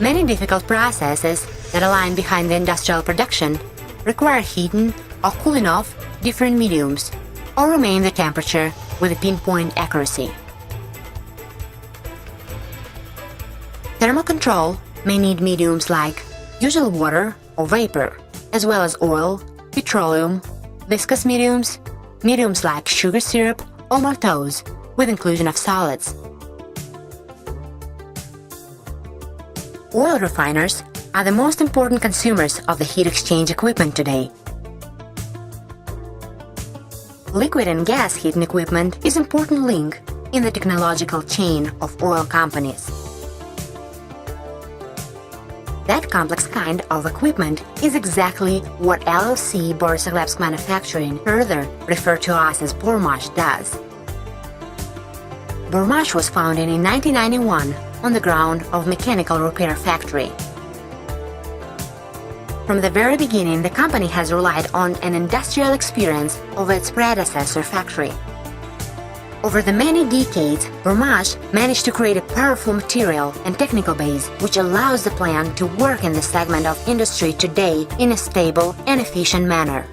Many difficult processes that align behind the industrial production require heating or cooling off different mediums or remain the temperature with a pinpoint accuracy. Thermal control may need mediums like usual water or vapor, as well as oil, petroleum, viscous mediums, mediums like sugar syrup or maltose, with inclusion of solids. Oil refiners are the most important consumers of the heat exchange equipment today. Liquid and gas heating equipment is an important link in the technological chain of oil companies. That complex kind of equipment is exactly what LLC Bormash Manufacturing, further referred to us as Bormash, does. Bormash was founded in 1991 on the ground of mechanical repair factory. From the very beginning, the company has relied on an industrial experience of its predecessor factory. Over the many decades, Bormash managed to create a powerful material and technical base which allows the plant to work in the segment of industry today in a stable and efficient manner.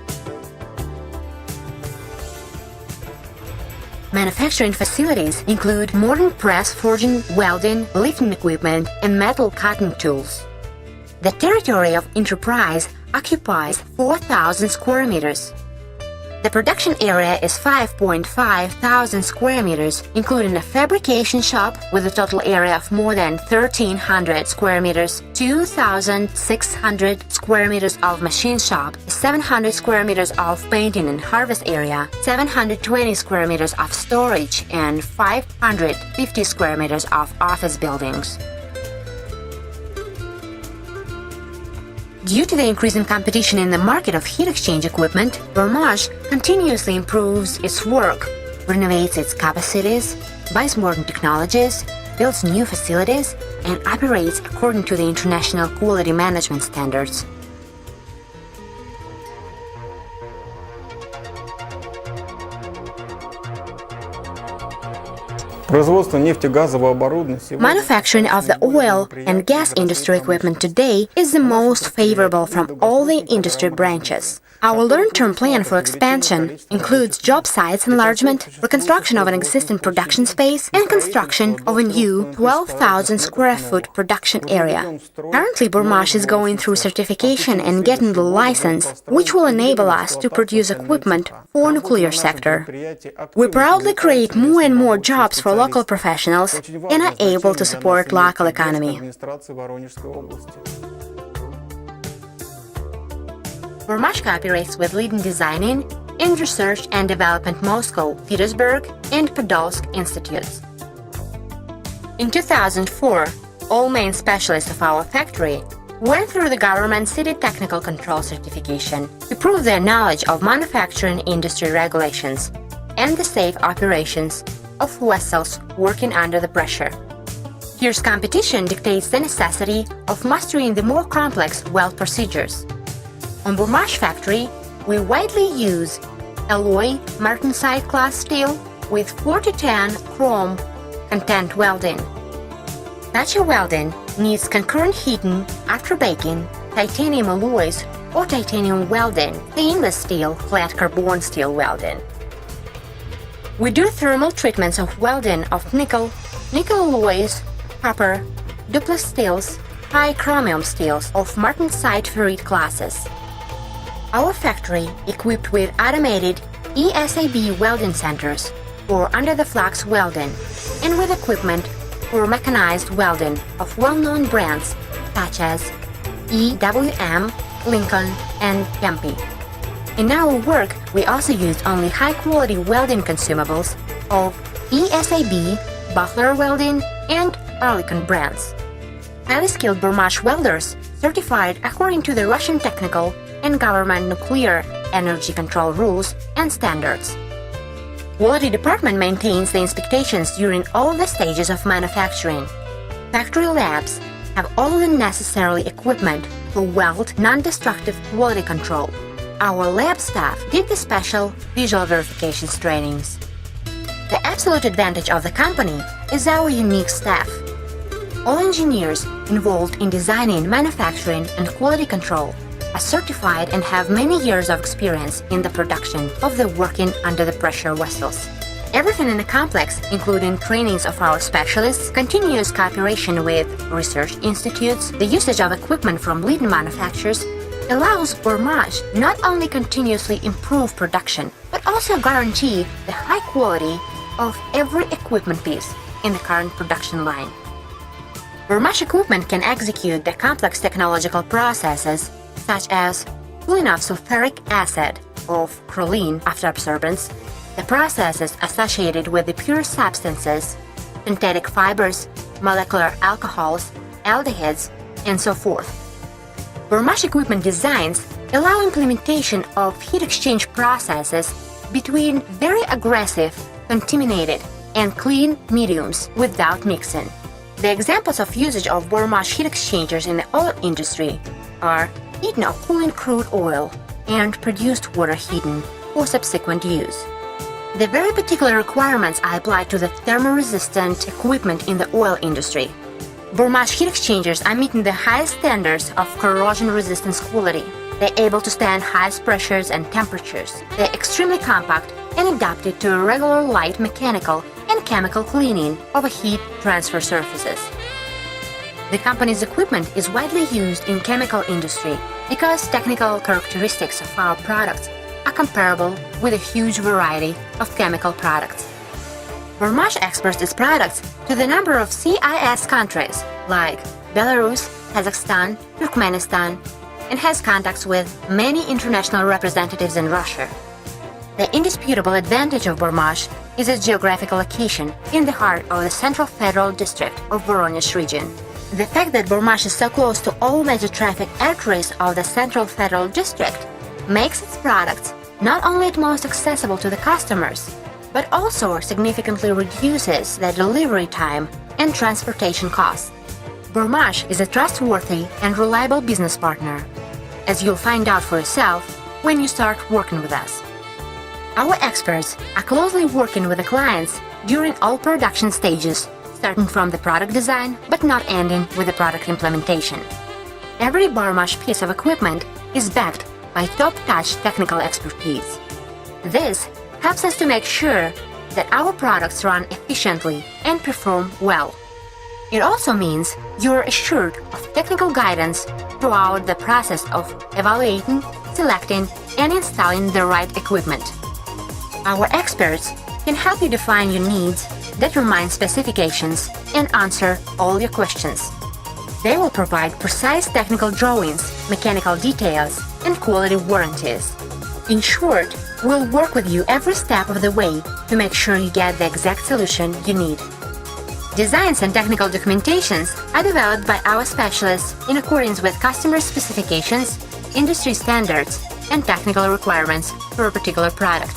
Manufacturing facilities include modern press, forging, welding, lifting equipment, and metal cutting tools. The territory of enterprise occupies 4,000 square meters. The production area is 5.5 thousand square meters, including a fabrication shop with a total area of more than 1,300 square meters, 2,600 square meters of machine shop, 700 square meters of painting and harvest area, 720 square meters of storage, and 550 square meters of office buildings. Due to the increasing competition in the market of heat exchange equipment, Bormash continuously improves its work, renovates its capacities, buys modern technologies, builds new facilities, and operates according to the international quality management standards. Manufacturing of the oil and gas industry equipment today is the most favorable from all the industry branches. Our long-term plan for expansion includes job sites enlargement, reconstruction of an existing production space, and construction of a new 12,000 square foot production area. Currently, Bormash is going through certification and getting the license, which will enable us to produce equipment for nuclear sector. We proudly create more and more jobs for local professionals and are able to support local economy. Bormash cooperates with leading designing and research and development Moscow, Petersburg, and Podolsk institutes. In 2004, all main specialists of our factory went through the government City Technical Control certification to prove their knowledge of manufacturing industry regulations and the safe operations of vessels working under the pressure. Fierce competition dictates the necessity of mastering the more complex weld procedures. On Bormash factory, we widely use alloy martensite class steel with 4-10 chrome content welding. Such a welding needs concurrent heating after baking, titanium alloys or titanium welding, stainless steel, flat carbon steel welding. We do thermal treatments of welding of nickel alloys, copper, duplex steels, high chromium steels of martensite ferrite classes. Our factory, equipped with automated ESAB welding centers for under-the-flux welding and with equipment for mechanized welding of well-known brands such as EWM, Lincoln, and Kempe. In our work, we also use only high-quality welding consumables of ESAB, Buffalo Welding, and Oerlikon brands. Highly skilled Bormash welders, certified according to the Russian technical and government nuclear energy control rules and standards. Quality department maintains the inspections during all the stages of manufacturing. Factory labs have all the necessary equipment for weld non-destructive quality control. Our lab staff did the special visual verifications trainings. The absolute advantage of the company is our unique staff. All engineers involved in designing, manufacturing, and quality control are certified and have many years of experience in the production of the working under the pressure vessels. Everything in the complex, including trainings of our specialists, continuous cooperation with research institutes, the usage of equipment from leading manufacturers, allows Bormash not only continuously improve production, but also guarantee the high quality of every equipment piece in the current production line. Bormash equipment can execute the complex technological processes such as cooling of sulfuric acid of choline after absorbance, the processes associated with the pure substances, synthetic fibers, molecular alcohols, aldehydes, and so forth. Bormash equipment designs allow implementation of heat exchange processes between very aggressive, contaminated, and clean mediums without mixing. The examples of usage of Bormash heat exchangers in the oil industry are heating of cooling crude oil and produced water heating for subsequent use. The very particular requirements are applied to the thermoresistant equipment in the oil industry. Bormash heat exchangers are meeting the highest standards of corrosion resistance quality. They're able to stand highest pressures and temperatures. They're extremely compact and adapted to regular light mechanical and chemical cleaning of heat transfer surfaces. The company's equipment is widely used in chemical industry because technical characteristics of our products are comparable with a huge variety of chemical products. Bormash exports its products to the number of CIS countries like Belarus, Kazakhstan, Turkmenistan, and has contacts with many international representatives in Russia. The indisputable advantage of Bormash is its geographical location in the heart of the Central Federal District of Voronezh region. The fact that Bormash is so close to all major traffic arteries of the Central Federal District makes its products not only at most accessible to the customers, but also significantly reduces the delivery time and transportation costs. Bormash is a trustworthy and reliable business partner, as you'll find out for yourself when you start working with us. Our experts are closely working with the clients during all production stages, starting from the product design but not ending with the product implementation. Every Bormash piece of equipment is backed by top-notch technical expertise. This helps us to make sure that our products run efficiently and perform well. It also means you're assured of technical guidance throughout the process of evaluating, selecting, and installing the right equipment. Our experts can help you define your needs, determine specifications, and answer all your questions. They will provide precise technical drawings, mechanical details, and quality warranties. In short, we'll work with you every step of the way to make sure you get the exact solution you need. Designs and technical documentations are developed by our specialists in accordance with customer specifications, industry standards, and technical requirements for a particular product.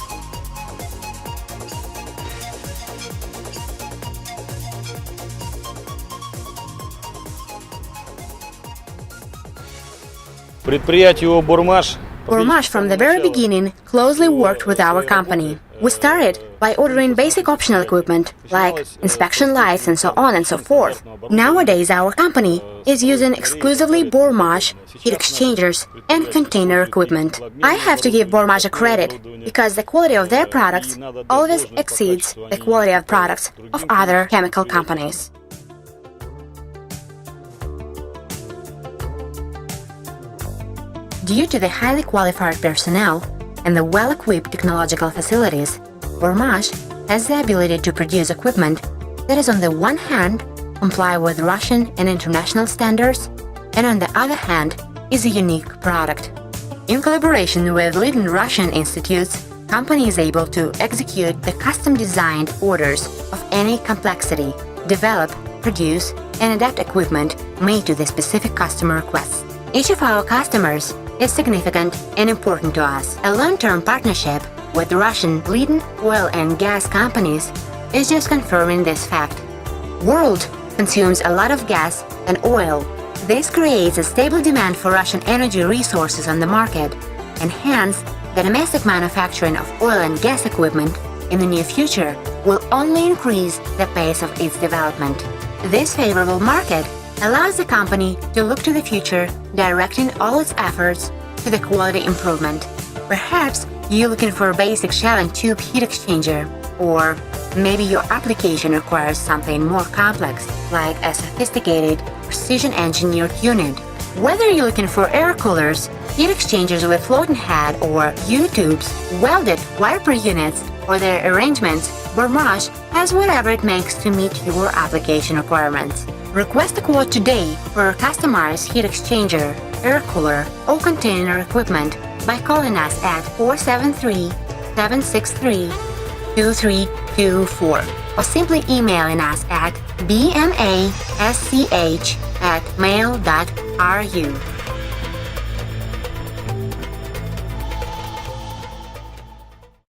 Предприятие Бормаш Bormash from the very beginning closely worked with our company. We started by ordering basic optional equipment like inspection lights and so on and so forth. Nowadays our company is using exclusively Bormash heat exchangers and container equipment. I have to give Bormash a credit because the quality of their products always exceeds the quality of products of other chemical companies. Due to the highly qualified personnel and the well-equipped technological facilities, Bormash has the ability to produce equipment that is on the one hand comply with Russian and international standards, and on the other hand is a unique product. In collaboration with leading Russian institutes, company is able to execute the custom-designed orders of any complexity, develop, produce, and adapt equipment made to the specific customer requests. Each of our customers is significant and important to us. A long-term partnership with the Russian leading oil and gas companies is just confirming this fact. World consumes a lot of gas and oil. This creates a stable demand for Russian energy resources on the market, and hence the domestic manufacturing of oil and gas equipment in the near future will only increase the pace of its development. This favorable market allows the company to look to the future, directing all its efforts to the quality improvement. Perhaps you're looking for a basic shell and tube heat exchanger, or maybe your application requires something more complex, like a sophisticated, precision-engineered unit. Whether you're looking for air coolers, heat exchangers with floating head, or U-tubes, welded wiper units, or their arrangements, Bormash has whatever it makes to meet your application requirements. Request a quote today for customized heat exchanger, air cooler, or container equipment by calling us at 473-763-2324 or simply emailing us at bmasch@mail.ru.